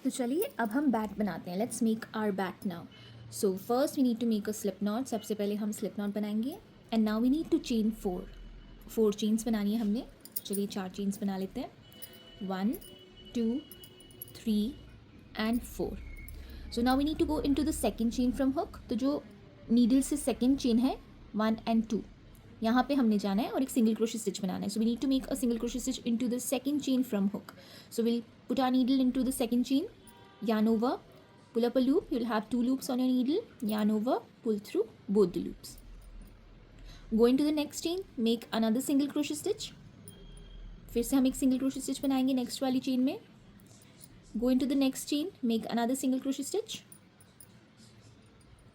तो चलिए अब हम बैट बनाते हैं. Let's make our bat now. So first we need to make a slip knot. सबसे पहले हम स्लिप नॉट बनाएंगे. And now we need to chain 4 chains बनानी है हमने. चलिए 4 चेन्स बना लेते हैं. 1 2 3 and 4. So now we need to go into the second chain from hook. तो जो नीडल से सेकंड चेन है 1 एंड 2, यहाँ पे हमने जाना है और एक सिंगल क्रोशे स्टिच बनाना है. So we need to make a single crochet stitch into the second chain from hook. So will put our needle into the second chain, yarn over, pull up a loop. You'll have 2 loops on your needle, yarn over, pull through both the loops. Go into the next chain, make another single crochet stitch. फिर से हम एक single crochet stitch बनाएंगे next वाली chain में. Go into the next chain, make another single crochet stitch.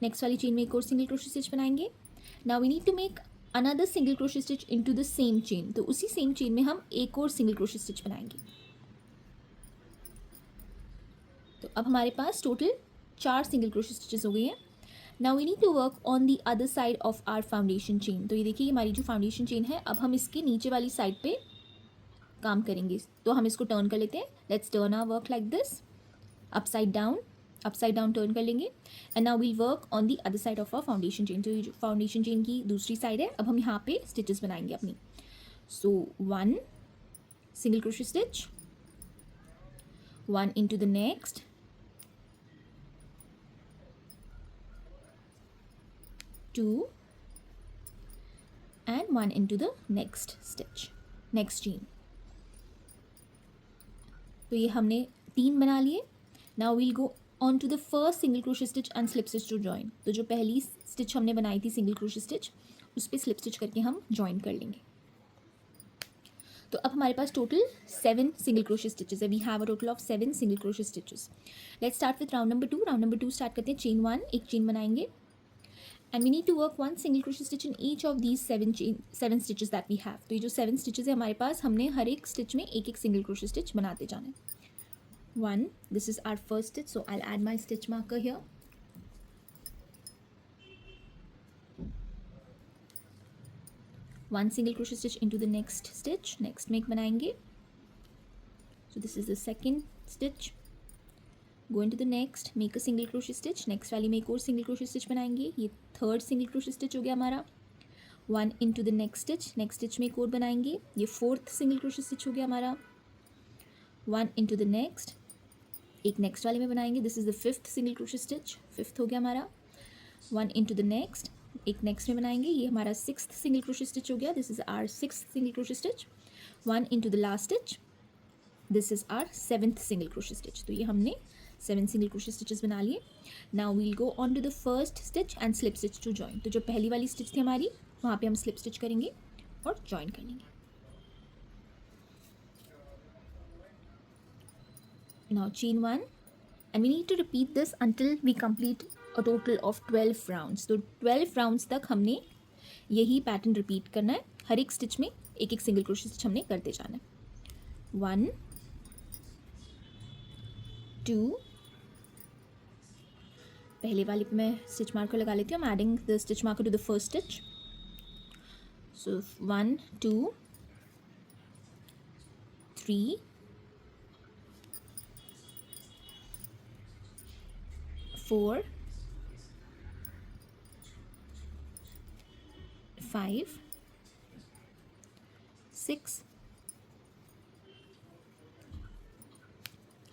Next वाली chain में एक और सिंगल क्रोशे स्टिच बनाएंगे. Now we need to make another single crochet stitch into the same chain. तो उसी सेम चेन में हम एक और सिंगल क्रोशे स्टिच बनाएंगे. तो अब हमारे पास टोटल 4 सिंगल क्रोशे स्टिचेस हो गई हैं. Now we need to work on the other side of our foundation chain. तो ये देखिए हमारी जो फाउंडेशन चेन है, अब हम इसके नीचे वाली साइड पे काम करेंगे. तो हम इसको टर्न कर लेते हैं. Let's turn our work like this, upside down turn कर लेंगे. And now we'll work on the other side of our foundation chain. तो ये जो फाउंडेशन चेन की दूसरी साइड है, अब हम यहाँ पे स्टिचेस बनाएंगे अपनी. सो 1 single crochet stitch, 1 into the next, 2 and 1 into the next stitch, next chain. तो ये हमने 3 बना लिए. Now we'll go on to the first single crochet stitch and slip stitch to join. तो जो पहली स्टिच हमने बनाई थी सिंगल क्रोशे स्टिच, उस पर स्लिप स्टिच करके हम जॉइन कर लेंगे. तो अब हमारे पास टोटल 7 सिंगल क्रोशे स्टिचेस है. We have a total of 7 single crochet stitches. Let's start with round number 2. Round number 2 start करते हैं. चेन 1, एक चेन बनाएंगे. And we need to work 1 single crochet stitch in each of these 7 stitches that we have. तो ये जो 7 stitches है हमारे पास, हमने हर एक स्टिच में एक एक सिंगल क्रोशे स्टिच बनाते जाना है. 1, this is our first stitch. So I will add my stitch marker here. 1 single crochet stitch into the next stitch. Next में एक बनाएंगे. So this is the second stitch. Go into the next, make a single crochet stitch. Next वाली में एक और single crochet stitch बनाएंगे. ये third single crochet stitch हो गया हमारा. 1 into the next stitch. Next stitch में एक और बनाएंगे. ये fourth single crochet stitch हो गया हमारा. 1 into the next. एक next वाले में बनाएंगे. This is the fifth single crochet stitch. fifth हो गया हमारा. 1 into the next. एक next में बनाएंगे. ये हमारा sixth single crochet stitch हो गया. This is our sixth single crochet stitch. 1 into the last stitch. This is our 7th single crochet stitch. तो ये हमने 7 सिंगल क्रोशे स्टिचेस बना लिए. Now we'll go on to the first stitch and slip stitch to join. तो जो पहली वाली stitch थी हमारी, वहाँ पे हम स्लिप स्टिच करेंगे और जॉइन कर लेंगे. Now chain 1 and we need to repeat this until we complete a total of 12 rounds. तो 12 राउंड्स तक हमने यही पैटर्न रिपीट करना है. हर एक स्टिच में एक एक सिंगल क्रोशे स्टिच हमने करते जाना है. 1 2, पहले वाले पे मैं स्टिच मार्कर लगा लेती हूँ. I am adding the stitch marker to the first stitch. So 1 2 3 4 5 6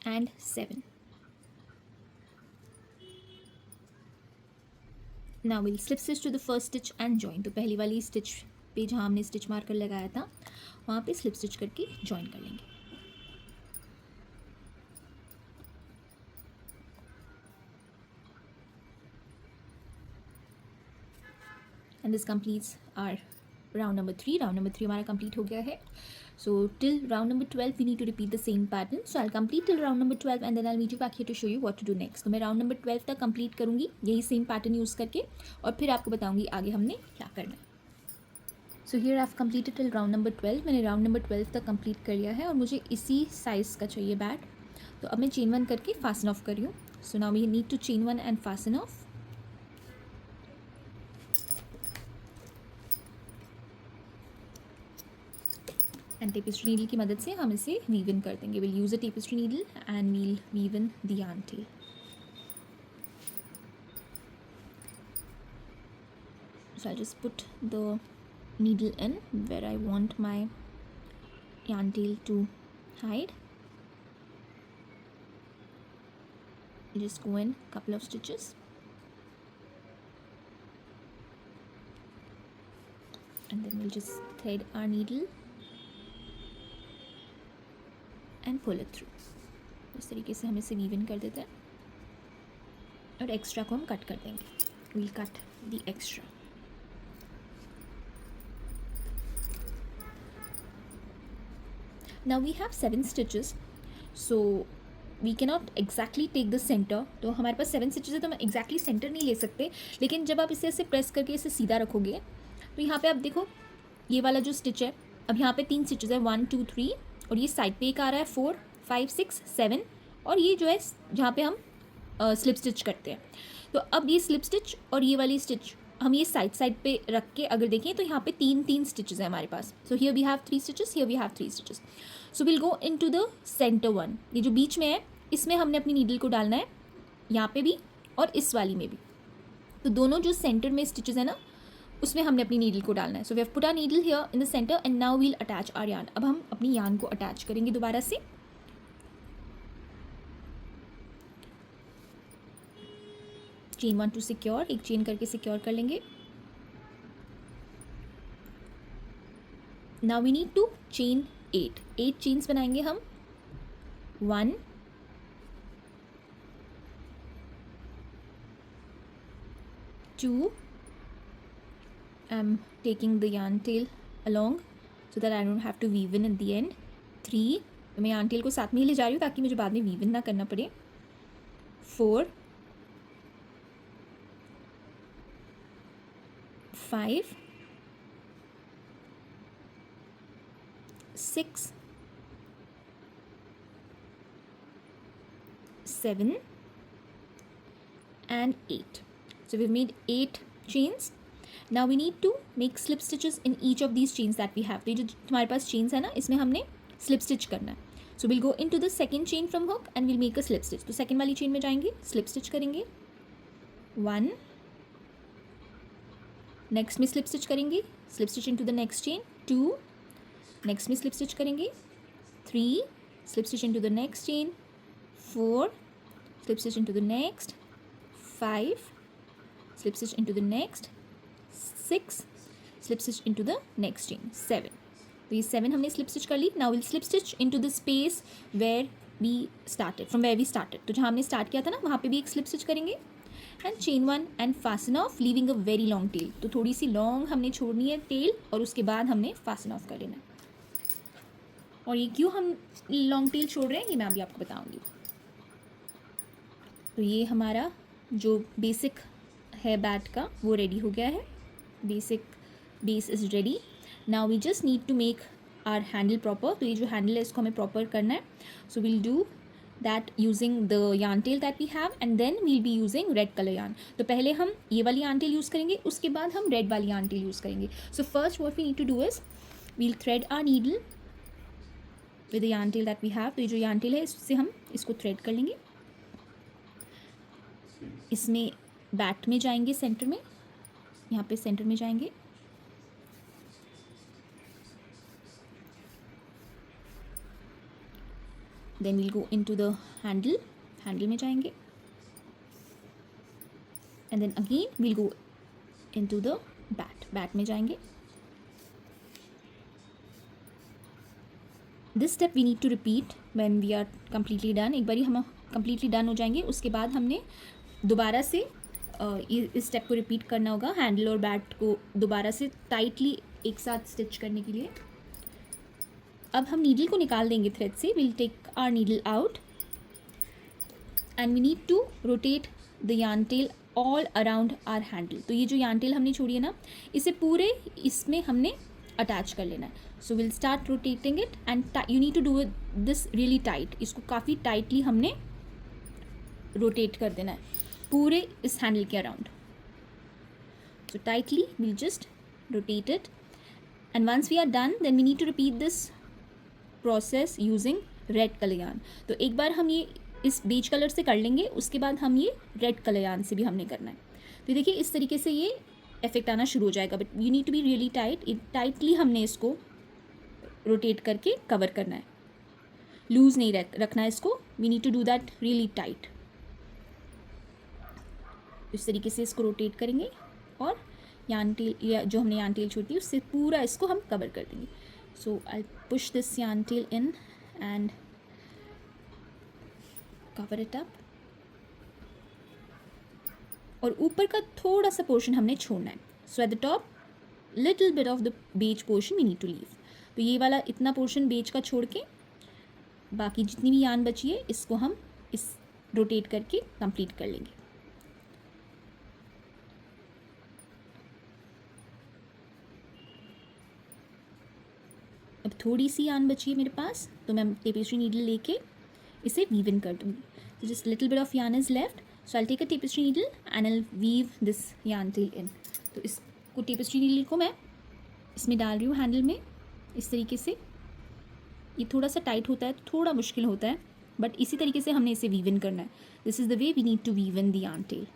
and 7. Now we'll slip stitch to the first stitch and join. तो पहली वाली स्टिच पे जहाँ हमने स्टिच मार्कर लगाया था, वहाँ पे स्लिप स्टिच करके जॉइन कर लेंगे. And this completes our round number 3. Round number 3 हमारा कंप्लीट हो गया है. So till round number 12 we need to repeat the same pattern. So I'll complete till round number 12 and then I'll meet you back here to show you what to do next. तो मैं round number 12 तक complete करूँगी यही same pattern use करके, और फिर आपको बताऊँगी आगे हमने क्या करना है. So here I've completed till round number 12. मैंने round number 12 तक complete कर लिया है और मुझे इसी size का चाहिए बैट. तो अब मैं chain 1 करके fasten off कर रही हूँ. So now we need to chain 1 and fasten off. And tapestry needle की मदद से हम इसे वीव इन कर देंगे. Will use a tapestry needle and we'll weave in the yarn tail. So I'll just put the needle in where I want my yarn tail to hide. Just go in couple of stitches and then we'll just thread our needle and pull it through. इस तरीके से हम इसे weave in कर देते हैं और extra को हम कट कर देंगे. We'll cut the extra. Now we have 7 stitches, so we cannot exactly take the center. तो हमारे पास 7 stitches है तो हम exactly center नहीं ले सकते, लेकिन जब आप इसे ऐसे प्रेस करके इसे सीधा रखोगे तो यहाँ पे आप देखो ये वाला जो स्टिच है, अब यहाँ पे 3 स्टिचेस है 1 2 3 और ये साइड पे एक आ रहा है 4 5 6 7 और ये जो है जहाँ पे हम स्लिप स्टिच करते हैं. तो अब ये स्लिप स्टिच और ये वाली स्टिच हम ये साइड पे रख के अगर देखें तो यहाँ पे 3 स्टिचेस है हमारे पास. So here we have 3 stitches, here we have 3 stitches. So will go into the centre one. ये जो बीच में है इसमें हमने अपनी नीडल को डालना है, यहाँ पे भी और इस वाली में भी. तो दोनों जो सेंटर में स्टिचेस है ना उसमें हमने अपनी नीडल को डालना है. So we have put our needle here in the centre and now we'll attach our yarn. अब हम अपनी यार्न को अटैच करेंगे दोबारा से. चेन 1 टू सिक्योर, एक चेन करके सिक्योर कर लेंगे. Now we need to chain 8 chains बनाएंगे हम. 1 2 I'm taking the yarn tail along so that I don't have to weave in at the end. 3 तो मैं yarn tail को साथ में ही ले जा रही हूँ ताकि मुझे बाद में weave in ना करना पड़े. 4 5 6 7 and 8. So we've made 8 chains. Now we need to make slip stitches in each of these chains that we have. तो ये जो हमारे पास chains है ना इसमें हमने slip stitch करना है. So we'll go into the second chain from hook and we'll make a slip stitch. तो second वाली chain में जाएंगे, slip stitch करेंगे. 1 नेक्स्ट में स्लिप स्टिच करेंगे, slip stitch into the next chain. 2 next में स्लिप स्टिच करेंगे. 3 slip stitch into the next chain. 4 slip stitch into the next. 5 slip stitch into the next. 6 slip stitch into the next chain. 7. तो ये 7 हमने slip stitch कर ली. Now will slip stitch into the space where we started, from where we started. तो जहाँ हमने start किया था ना वहाँ पे भी एक स्लिप स्टिच करेंगे and chain 1 and fasten of leaving a very long tail. तो थोड़ी सी लॉन्ग हमने छोड़नी है टेल और उसके बाद हमने फास्टन ऑफ कर लेना है. और ये क्यों हम लॉन्ग टेल छोड़ रहे हैं ये मैं अभी आपको बताऊंगी. तो ये हमारा जो बेसिक है बैट का वो रेडी हो गया है. Basic base is ready. Now we just need to make our handle proper. तो ये जो हैंडल है इसको हमें प्रॉपर करना है. So will do that using the yarn tail that we have and then we'll be using red color yarn. तो पहले हम ये वाली yarn tail यूज़ करेंगे, उसके बाद हम red वाली yarn tail यूज़ करेंगे. So first what we need to do is we'll thread our needle with the yarn tail that we have. तो ये जो yarn tail है इससे हम इसको thread कर लेंगे. इसमें बैट में जाएंगे, सेंटर में, यहाँ पे सेंटर में जाएंगे. Then we'll go into the handle. Handle में जाएंगे. And then again we'll go into the bat. Bat में जाएंगे. This step we need to repeat when we are completely done. एक बारी हम completely done हो जाएंगे उसके बाद हमने दोबारा से इस स्टेप को रिपीट करना होगा. हैंडल और बैट को दोबारा से टाइटली एक साथ स्टिच करने के लिए. अब हम नीडल को निकाल देंगे थ्रेड से. Will take our needle out and we need to rotate the yarn tail all around our handle. तो ये जो yarn tail हमने छोड़ी है ना इसे पूरे इसमें हमने अटैच कर लेना है. So will start rotating it and you need to do this really tight. इसको काफ़ी टाइटली हमने रोटेट कर देना है पूरे इस हैंडल के around. So tightly will just rotate it. And once we are done then we need to repeat this process using red colour यान। तो एक बार हम ये इस बेज कलर से कर लेंगे, उसके बाद हम ये रेड कलर यान से भी हमने करना है। तो देखिए इस तरीके से ये इफेक्ट आना शुरू हो जाएगा, but you need to be really tight. Tightly हमने इसको रोटेट करके कवर करना है, लूज़ नहीं रखना है इसको। We need to do that really tight. इस तरीके से इसको रोटेट करेंगे और यान टेल, या जो हमने यान टेल छोड़ी उससे पूरा इसको हम कवर कर देंगे। So I push this yarn tail in and cover it up. और ऊपर का थोड़ा सा पोर्शन हमने छोड़ना है। So at the top little bit of the beige portion we need to leave. तो ये वाला इतना पोर्शन बेज का छोड़ के बाकी जितनी भी यान बची है इसको हम इस रोटेट करके कंप्लीट कर लेंगे। अब थोड़ी सी यान बची है मेरे पास, तो मैं टेपेस्ट्री नीडल लेके इसे वीव इन कर दूँगी। तो just little bit of yarn is left, so I take a tapestry needle and I weave this yarn tail in. तो इसको टेपेस्ट्री नीडल को मैं इसमें डाल रही हूँ हैंडल में इस तरीके से। ये थोड़ा सा टाइट होता है, थोड़ा मुश्किल होता है, बट इसी तरीके से हमने इसे वीव इन करना है। This is the way we need to weave in the yarn tail.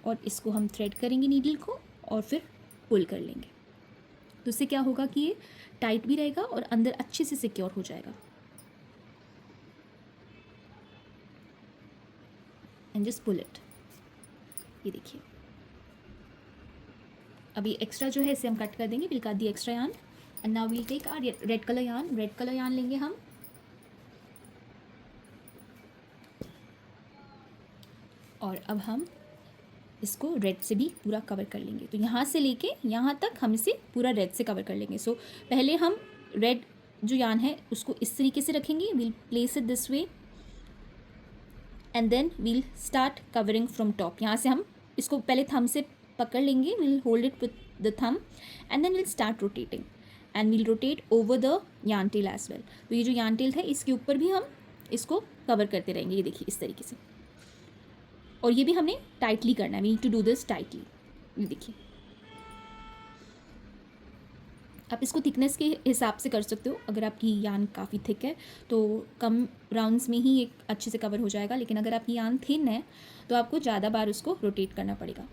और इसको हम थ्रेड करेंगे नीडल को और फिर पुल कर लेंगे। तो इससे क्या होगा कि ये टाइट भी रहेगा और अंदर अच्छे से सिक्योर हो जाएगा। And just pull it. ये देखिए अभी एक्स्ट्रा जो है इसे हम कट कर देंगे। Will cut the extra yarn and now we'll take our red colour yarn. Red colour yarn लेंगे हम और अब हम इसको रेड से भी पूरा कवर कर लेंगे। तो यहाँ से लेके यहाँ तक हम इसे पूरा रेड से कवर कर लेंगे। सो पहले हम रेड जो यान है उसको इस तरीके से रखेंगे। We'll place it this way and then we'll start covering from top. यहाँ से हम इसको पहले थंब से पकड़ लेंगे। We'll hold it with the thumb and then we'll start rotating and we'll rotate over the yarn tail as well. तो ये जो यान टेल है इसके ऊपर भी हम इसको कवर करते रहेंगे। ये देखिए इस तरीके से। और ये भी हमने टाइटली करना है। We need to do this tightly. ये देखिए आप इसको थिकनेस के हिसाब से कर सकते हो। अगर आपकी यान काफ़ी थिक है तो कम राउंड्स में ही एक अच्छे से कवर हो जाएगा, लेकिन अगर आपकी यान थिन है तो आपको ज़्यादा बार उसको रोटेट करना पड़ेगा।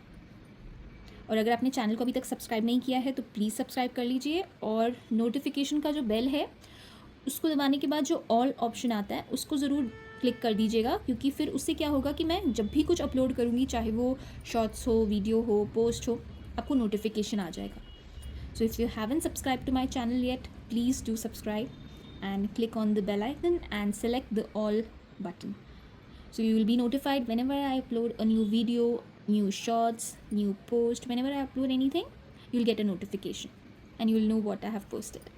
और अगर आपने चैनल को अभी तक सब्सक्राइब नहीं किया है तो प्लीज़ सब्सक्राइब कर लीजिए और नोटिफिकेशन का जो बेल है उसको दबाने के बाद जो ऑल ऑप्शन आता है उसको ज़रूर क्लिक कर दीजिएगा, क्योंकि फिर उससे क्या होगा कि मैं जब भी कुछ अपलोड करूँगी, चाहे वो शॉर्ट्स हो, वीडियो हो, पोस्ट हो, आपको नोटिफिकेशन आ जाएगा। So if you haven't subscribe to my channel yet, please do subscribe and click on the bell icon and select the all button. So you will be notified whenever I upload a new video, new shorts, new post. Whenever I upload anything, you'll get a notification and you'll know what I have posted.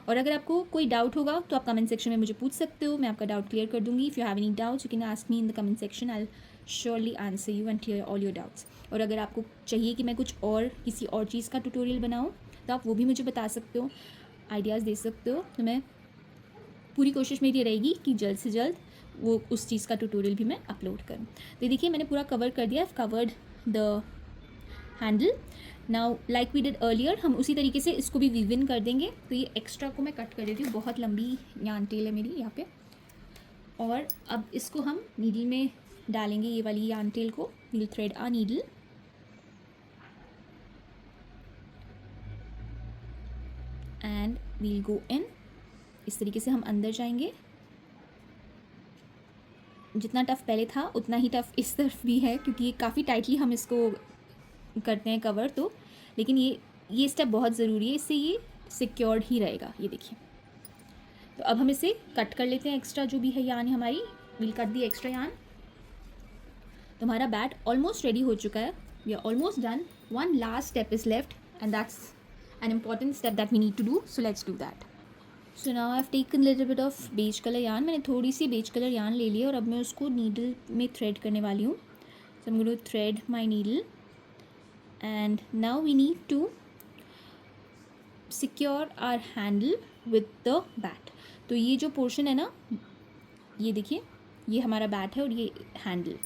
और अगर आपको कोई doubt होगा तो आप comment section में मुझे पूछ सकते हो, मैं आपका डाउट क्लियर कर दूंगी। If you have any doubts you can ask me in the comment section, I will surely answer you and clear all your doubts. और अगर आपको चाहिए कि मैं कुछ और किसी और चीज़ का ट्यूटोरियल बनाऊँ तो आप वो भी मुझे बता सकते हो, आइडियाज़ दे सकते हो। तो मैं पूरी कोशिश मेरी रहेगी कि जल्द से जल्द वो उस चीज़ का ट्यूटोरियल भी मैं अपलोड करूँ। तो देखिए मैंने पूरा कवर कर दिया। I have covered the handle. Now like we did earlier, हम उसी तरीके से इसको भी वीव इन कर देंगे। तो ये एक्स्ट्रा को मैं कट कर देती हूँ, बहुत लंबी यान टेल है मेरी यहाँ पे। और अब इसको हम नीडल में डालेंगे, ये वाली यान टेल को। We'll thread a needle and we'll go in. इस तरीके से हम अंदर जाएंगे। जितना टफ़ पहले था उतना ही टफ़ इस तरफ भी है, क्योंकि ये काफ़ी टाइटली हम इसको करते हैं कवर। तो लेकिन ये स्टेप बहुत ज़रूरी है, इससे ये सिक्योर्ड ही रहेगा। ये देखिए। तो अब हम इसे कट कर लेते हैं, एक्स्ट्रा जो भी है यान हमारी। विल कट दी एक्स्ट्रा यान। तो हमारा बैट ऑलमोस्ट रेडी हो चुका है। We are almost done. One last step is left and that's an important step that we need to do. So let's do that. So now I have taken little bit of beige colour yarn. मैंने थोड़ी सी beige colour यान ले ली है और अब मैं उसको needle में थ्रेड करने वाली हूँ। So I am going to thread my needle and now we need to secure our handle with the bat. तो ये जो पोर्शन है ना, ये देखिए, ये हमारा बैट है और ये हैंडल।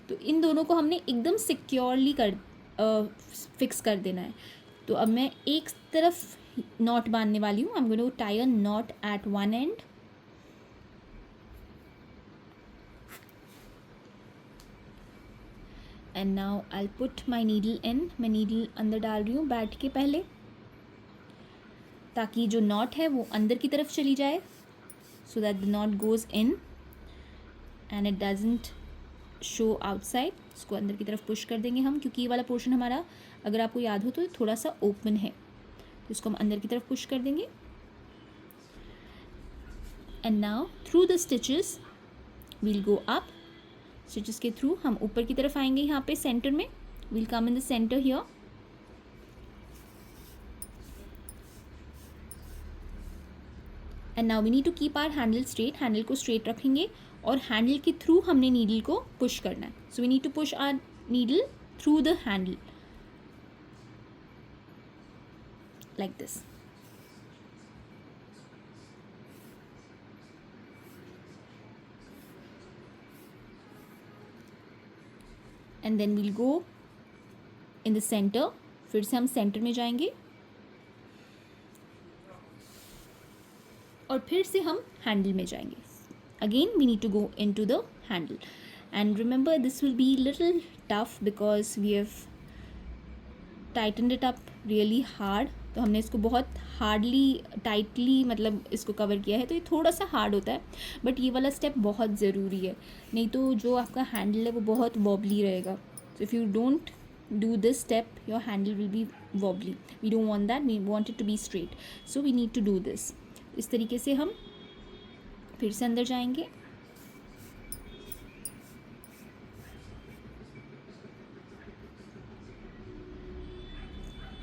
तो इन दोनों को हमने एकदम सिक्योरली फिक्स कर देना है। तो अब मैं एक तरफ नॉट बांधने वाली हूँ. I am going to tie a knot at one end. And now I will put my needle in. मैं नीडल अंदर डाल रही हूँ बैठ के पहले, ताकि जो नॉट है वो अंदर की तरफ चली जाए, so that the not goes in and it doesn't show outside. इसको अंदर की तरफ पुश कर देंगे हम, क्योंकि ये वाला पोर्शन हमारा, अगर आपको याद हो तो थोड़ा सा ओपन है, तो इसको हम अंदर की तरफ पुश कर देंगे. And now through the stitches we'll go up. Stitches के थ्रू हम ऊपर की तरफ आएंगे. यहाँ पे सेंटर में we'll come in the centre here. And now we need to keep our handle straight. Handle को स्ट्रेट रखेंगे और हैंडल के थ्रू हमने नीडल को पुश करना है. So we need to push our needle through the handle like this. And then we'll go in the centre. फिर से हम सेंटर में जाएंगे और फिर से हम हैंडल में जाएंगे. Again we need to go into the handle. And remember this will be little tough because we have tightened it up really hard. तो हमने इसको बहुत हार्डली टाइटली मतलब इसको कवर किया है, तो ये थोड़ा सा हार्ड होता है. बट ये वाला स्टेप बहुत ज़रूरी है, नहीं तो जो आपका हैंडल है वो बहुत वॉबली रहेगा. सो if you don't do this step your handle will be wobbly. We don't want that. We want it to be straight. So we need to do this. इस तरीके से हम फिर से अंदर जाएंगे.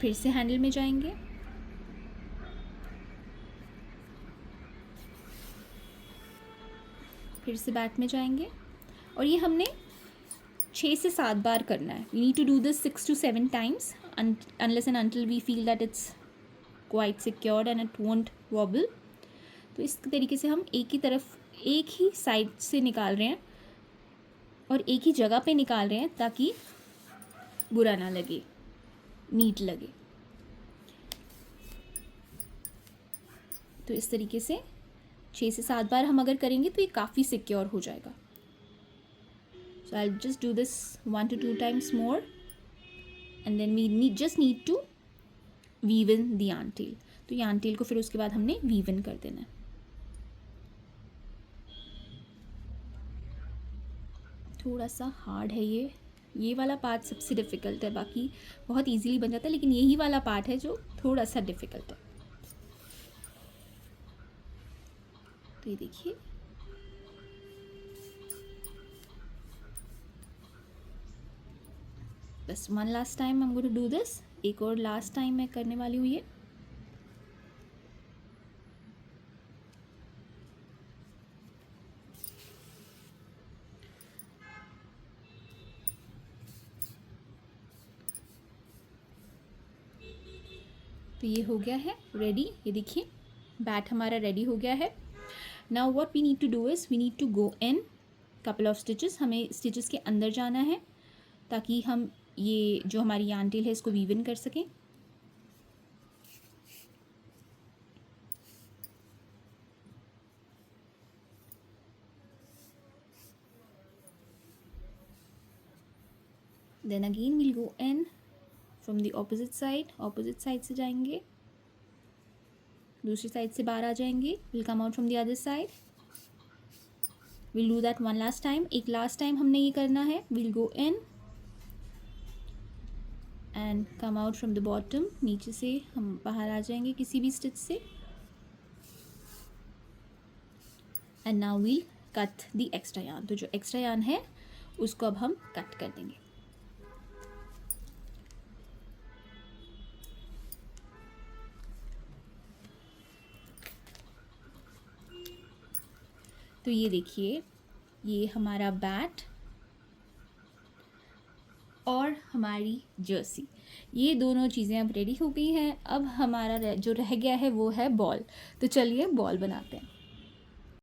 फिर से हैंडल में जाएंगे. फिर से बैक में जाएंगे. और ये हमने 6 से 7 बार करना है. We need to do this 6 to 7 times unless and until we feel that it's quite secured and it won't wobble. तो इस तरीके से हम एक ही तरफ एक ही साइड से निकाल रहे हैं और एक ही जगह पे निकाल रहे हैं, ताकि बुरा ना लगे, नीट लगे. तो इस तरीके से 6 से 7 बार हम अगर करेंगे तो ये काफ़ी सिक्योर हो जाएगा. So I'll just do this 1 to 2 times more, and then we just need to weave in the yarn tail. तो yarn tail को फिर उसके बाद हमने weave in कर देना है. थोड़ा सा हार्ड है ये वाला पार्ट सबसे डिफ़िकल्ट है. बाकी बहुत इजीली बन जाता है, लेकिन यही वाला पार्ट है जो थोड़ा सा डिफ़िकल्ट है. तो ये देखिए, बस one last time I am going to do this. एक और लास्ट टाइम मैं करने वाली हूँ ये. तो ये हो गया है रेडी. ये देखिए बैट हमारा रेडी हो गया है. Now what we need to do is we need to go in couple of stitches. हमें स्टिचेस के अंदर जाना है ताकि हम ये जो हमारी yarn tail है इसको वीव इन कर सकें. Then again we'll go in from the opposite side. Opposite side से जाएंगे, दूसरी साइड से बाहर आ जाएंगे. Will come out from the other side. Will do that one last time. एक लास्ट टाइम हमने ये करना है. Will go in and come out from the bottom. नीचे से हम बाहर आ जाएंगे किसी भी स्टिच से. And now we'll cut the extra yarn. तो जो एक्स्ट्रा यार्न है उसको अब हम कट कर देंगे. तो ये देखिए, ये हमारा बैट और हमारी जर्सी, ये दोनों चीज़ें अब रेडी हो गई हैं. अब हमारा जो रह गया है वो है बॉल. तो चलिए बॉल बनाते हैं.